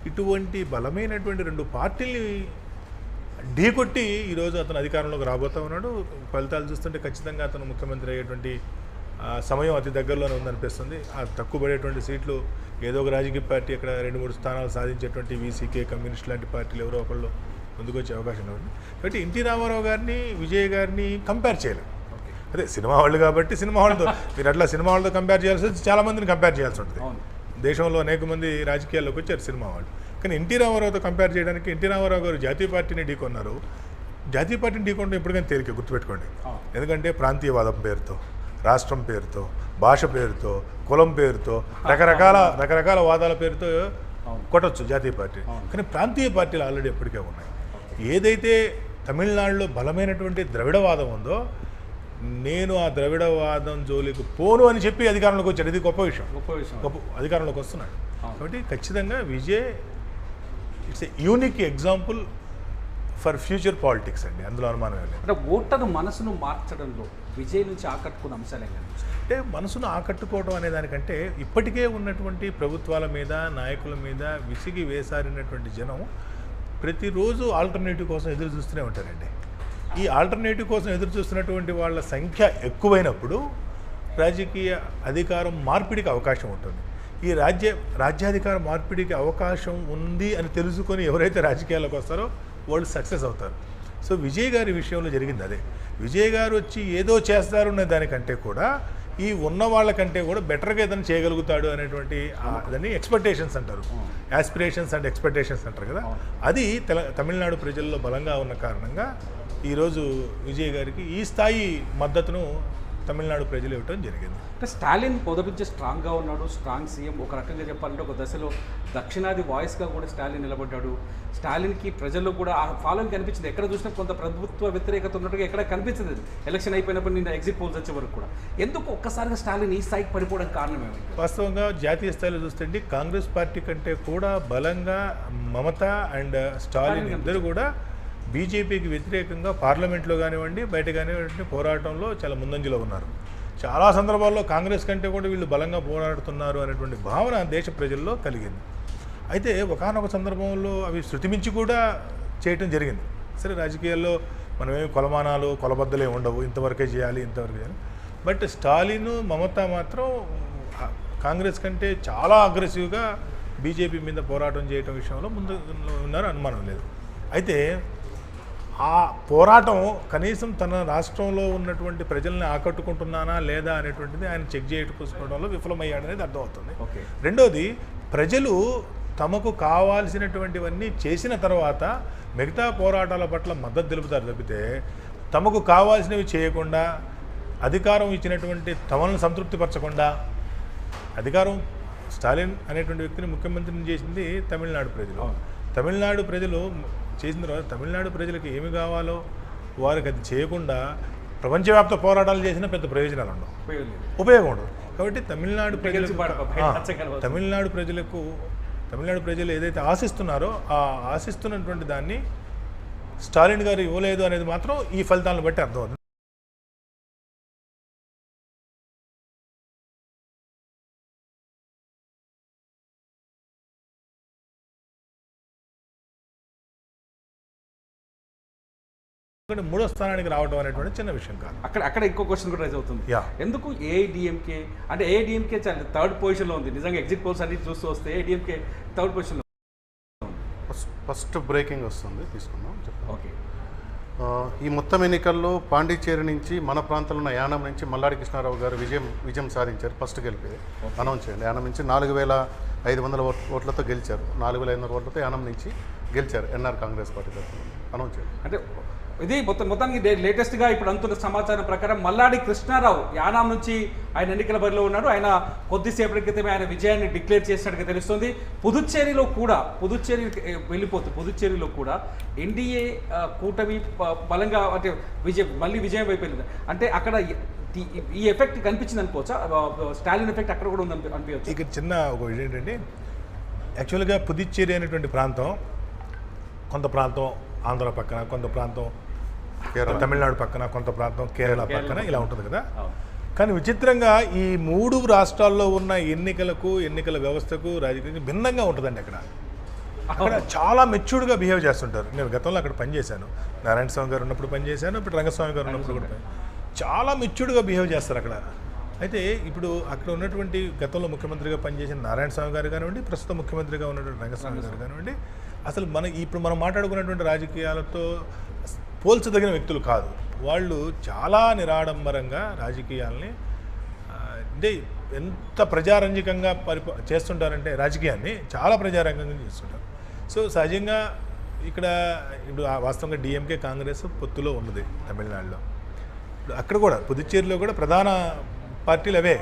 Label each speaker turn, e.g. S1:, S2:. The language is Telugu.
S1: ఇటువంటి బలమైనటువంటి 2 పార్టీల్ని ఢీకొట్టి ఈరోజు అతను అధికారంలోకి రాబోతా ఉన్నాడు. ఫలితాలు చూస్తుంటే ఖచ్చితంగా అతను ముఖ్యమంత్రి అయ్యేటువంటి సమయం అతి దగ్గరలోనే ఉందనిపిస్తుంది. ఆ తక్కువ పడేటువంటి సీట్లు ఏదో ఒక రాజకీయ పార్టీ అక్కడ 2-3 స్థానాలు సాధించేటువంటి వీసీకే, కమ్యూనిస్ట్ లాంటి పార్టీలు ఎవరో ఒకళ్ళు ముందుకొచ్చే అవకాశం ఉంది. కాబట్టి ఎన్టీ రామారావు గారిని, విజయ్ గారిని కంపేర్ చేయలేం. అదే సినిమా వాళ్ళు కాబట్టి సినిమా వాళ్ళతో మీరు అట్లా సినిమా వాళ్ళతో కంపేర్ చేయాల్సి వస్తే చాలామందిని కంపేర్ చేయాల్సి ఉంటుంది. దేశంలో అనేక మంది రాజకీయాల్లోకి వచ్చారు సినిమా వాళ్ళు. కానీ ఎన్టీ రామారావుతో కంపేర్ చేయడానికి ఎన్టీ రామారావు గారు జాతీయ పార్టీని ఢీకొన్నారు. జాతీయ పార్టీని ఢీకొనడం ఎప్పటికైనా తేలిక, గుర్తుపెట్టుకోండి. ఎందుకంటే ప్రాంతీయవాదం పేరుతో, రాష్ట్రం పేరుతో, భాష పేరుతో, కులం పేరుతో, రకరకాల వాదాల పేరుతో కొట్టచ్చు జాతీయ పార్టీ. కానీ ప్రాంతీయ పార్టీలు ఆల్రెడీ ఎప్పటికే ఉన్నాయి. ఏదైతే తమిళనాడులో బలమైనటువంటి ద్రవిడవాదం ఉందో, నేను ఆ ద్రవిడవాదం జోలికి పోను అని చెప్పి అధికారంలోకి వచ్చాడు. ఇది గొప్ప విషయం. గొప్ప అధికారంలోకి వస్తున్నాడు. కాబట్టి ఖచ్చితంగా Vijay it's a unique example for future politics అండి. అందులో అనుమానం లేదు.
S2: అంటే ఓటరు మనసును మార్చడంలో విజయ్ నుంచి ఆకట్టుకున్న అంశాలే
S1: అంటే మనసును ఆకట్టుకోవడం అనే దానికంటే ఇప్పటికే ఉన్నటువంటి ప్రభుత్వాల మీద, నాయకుల మీద విసిగి వేసారినటువంటి జనం ప్రతిరోజు ఆల్టర్నేటివ్ కోసం ఎదురు చూస్తూనే ఉంటారండి. ఈ ఆల్టర్నేటివ్ కోసం ఎదురు చూస్తున్నటువంటి వాళ్ళ సంఖ్య ఎక్కువైనప్పుడు రాజకీయ అధికారం మార్పిడికి అవకాశం ఉంటుంది. ఈ రాజ్యాధికార మార్పిడికి అవకాశం ఉంది అని తెలుసుకొని ఎవరైతే రాజకీయాల్లోకి వస్తారో వాళ్ళు సక్సెస్ అవుతారు. సో విజయ్ గారి విషయంలో జరిగింది అదే. విజయ్ గారు వచ్చి ఏదో చేస్తారు అనే దానికంటే కూడా ఈ ఉన్న వాళ్ళకంటే కూడా బెటర్గా ఏదైనా చేయగలుగుతాడు అనేటువంటి దాన్ని ఎక్స్పెక్టేషన్స్ అంటారు. యాస్పిరేషన్స్ అండ్ ఎక్స్పెక్టేషన్స్ అంటారు కదా. అది తమిళనాడు ప్రజల్లో బలంగా ఉన్న కారణంగా ఈరోజు విజయ్ గారికి ఈ స్థాయి మద్దతును తమిళనాడు ప్రజలు ఇవ్వటం జరిగింది.
S2: అంటే స్టాలిన్ పొదపించే స్ట్రాంగ్గా ఉన్నాడు, స్ట్రాంగ్ సీఎం. ఒక రకంగా చెప్పాలంటే ఒక దశలో దక్షిణాది వాయిస్గా కూడా స్టాలిన్ నిలబడ్డాడు. స్టాలిన్కి ప్రజల్లో కూడా ఆ ఫాలోయింగ్ కనిపించింది. ఎక్కడ చూసినా కొంత ప్రభుత్వ వ్యతిరేకత ఉన్నట్టుగా ఎక్కడ కనిపించింది. ఎలక్షన్ అయిపోయినప్పుడు నిన్న ఎగ్జిట్ పోల్స్ వచ్చే వరకు కూడా. ఎందుకు ఒక్కసారిగా స్టాలిన్ ఈ స్థాయికి పడిపోవడానికి కారణం ఏమిటి?
S1: వాస్తవంగా జాతీయ స్థాయిలో చూస్తే కాంగ్రెస్ పార్టీ కంటే కూడా బలంగా మమతా అండ్ స్టాలిన్ ఇద్దరు కూడా బీజేపీకి వ్యతిరేకంగా పార్లమెంట్లో కానివ్వండి, బయట కానివ్వండి పోరాటంలో చాలా ముందంజలో ఉన్నారు. చాలా సందర్భాల్లో కాంగ్రెస్ కంటే కూడా వీళ్ళు బలంగా పోరాడుతున్నారు అనేటువంటి భావన దేశ ప్రజల్లో కలిగింది. అయితే ఒకానొక సందర్భంలో అవి శృతిమించి కూడా చేయటం జరిగింది. సరే, రాజకీయాల్లో మనమేమి కొలమానాలు, కొలబద్దలే ఉండవు, ఇంతవరకే చేయాలి, ఇంతవరకే చేయాలి. బట్ స్టాలిన్, మమతా మాత్రం కాంగ్రెస్ కంటే చాలా అగ్రెసివ్గా బీజేపీ మీద పోరాటం చేయటం విషయంలో ముందు ఉన్నారు, అనుమానం లేదు. అయితే ఆ పోరాటం కనీసం తన రాష్ట్రంలో ఉన్నటువంటి ప్రజల్ని ఆకట్టుకుంటున్నానా లేదా అనేటువంటిది ఆయన చెక్ చేసుకోవడంలో విఫలమయ్యాడనేది అర్థమవుతుంది. రెండోది, ప్రజలు తమకు కావాల్సినటువంటివన్నీ చేసిన తర్వాత మిగతా పోరాటాల పట్ల మద్దతు తెలుపుతారు తప్పితే తమకు కావాల్సినవి చేయకుండా, అధికారం ఇచ్చినటువంటి తమను సంతృప్తిపరచకుండా, అధికారం స్టాలిన్ అనేటువంటి వ్యక్తిని ముఖ్యమంత్రిని చేసింది తమిళనాడు ప్రజలు. తమిళనాడు ప్రజలు చేసిన తర్వాత తమిళనాడు ప్రజలకు ఏమి కావాలో వారికి అది చేయకుండా ప్రపంచవ్యాప్త పోరాటాలు చేసినా పెద్ద ప్రయోజనాలు ఉండవు, ఉపయోగం ఉండదు. కాబట్టి తమిళనాడు ప్రజలు ఏదైతే ఆశిస్తున్నారో ఆ ఆశిస్తున్నటువంటి దాన్ని స్టాలిన్ గారు ఇవ్వలేదు అనేది మాత్రం ఈ ఫలితాలను బట్టి అర్థమవుతుంది. మూడో స్థానానికి రావడం అనేటువంటి చిన్న విషయం కాదు.
S2: అక్కడ ఇంకో క్వశ్చన్ కూడా రైజ్ అవుతుంది. ఎందుకు ఏఐడిఎంకే అంటే ఏఐడిఎంకే చాలా థర్డ్ పొజిషన్లో ఉంది. నిజంగా ఎగ్జిట్ పోల్స్ అన్ని చూస్తూ వస్తే ఏఐడిఎంకే థర్డ్ పొజిషన్లో
S3: ఫస్ట్ బ్రేకింగ్ వస్తుంది, తీసుకుందాం.
S2: ఓకే.
S3: ఈ మొత్తం ఎన్నికల్లో పాండిచ్చేరి నుంచి మన ప్రాంతంలో ఉన్న యానం నుంచి మల్లాడి కృష్ణారావు గారు విజయం సాధించారు. ఫస్ట్ గెలిపి అనౌన్స్ చేయండి. యానం నుంచి 4500 ఓట్లతో గెలిచారు. 4500 ఓట్లతో యానం నుంచి గెలిచారు ఎన్ఆర్ కాంగ్రెస్ పార్టీ తరఫున. అనౌన్స్ చేయండి.
S2: అంటే ఇది మొత్తానికి లేటెస్ట్గా ఇప్పుడు అందుతున్న సమాచారం ప్రకారం మల్లాడి కృష్ణారావు యానాం నుంచి ఆయన ఎన్నికల బరిలో ఉన్నాడు. ఆయన కొద్దిసేపటి క్రితమే ఆయన విజయాన్ని డిక్లేర్ చేసినట్టుగా తెలుస్తుంది. పుదుచ్చేరిలో కూడా ఎన్డీఏ కూటమి బలంగా అంటే విజయం వైపు వెళ్ళింది. అంటే అక్కడ ఈ ఎఫెక్ట్ కనిపించింది అనుకోవచ్చా? స్టాలిన్ ఎఫెక్ట్ అక్కడ కూడా ఉంది అనిపించవచ్చు.
S1: ఇక్కడ చిన్న ఒక విషయం ఏంటంటే, యాక్చువల్గా పుదుచ్చేరి అనేటువంటి ప్రాంతం, కొంత ప్రాంతం ఆంధ్ర పక్కన, కొంత ప్రాంతం తమిళనాడు పక్కన, కొంత ప్రాంతం కేరళ పక్కన, ఇలా ఉంటుంది కదా. కానీ విచిత్రంగా ఈ 3 రాష్ట్రాల్లో ఉన్న ఎన్నికల వ్యవస్థకు రాజకీయానికి భిన్నంగా ఉంటుందండి. అక్కడ అక్కడ చాలా మెచ్యూర్డ్గా బిహేవ్ చేస్తుంటారు. నేను గతంలో అక్కడ పనిచేశాను, నారాయణ స్వామి గారు ఉన్నప్పుడు పనిచేశాను, ఇప్పుడు రంగస్వామి గారు ఉన్నప్పుడు కూడా చాలా మెచ్యూర్డ్గా బిహేవ్ చేస్తారు అక్కడ. అయితే ఇప్పుడు అక్కడ ఉన్నటువంటి గతంలో ముఖ్యమంత్రిగా పనిచేసిన నారాయణ స్వామి గారు కానివ్వండి, ప్రస్తుతం ముఖ్యమంత్రిగా ఉన్నటువంటి రంగస్వామి గారు కానివ్వండి, అసలు ఇప్పుడు మనం మాట్లాడుకున్నటువంటి రాజకీయాలతో పోల్చదగిన వ్యక్తులు కాదు. వాళ్ళు చాలా నిరాడంబరంగా రాజకీయాల్ని అంటే ఎంత ప్రజారంజకంగా చేస్తుంటారంటే రాజకీయాన్ని చాలా ప్రజారంగంగా చేస్తుంటారు. సో సహజంగా ఇక్కడ ఇప్పుడు వాస్తవంగా డిఎంకే కాంగ్రెస్ పొత్తులో ఉన్నది తమిళనాడులో. అక్కడ కూడా పుదుచ్చేరిలో కూడా ప్రధాన పార్టీలు అవే.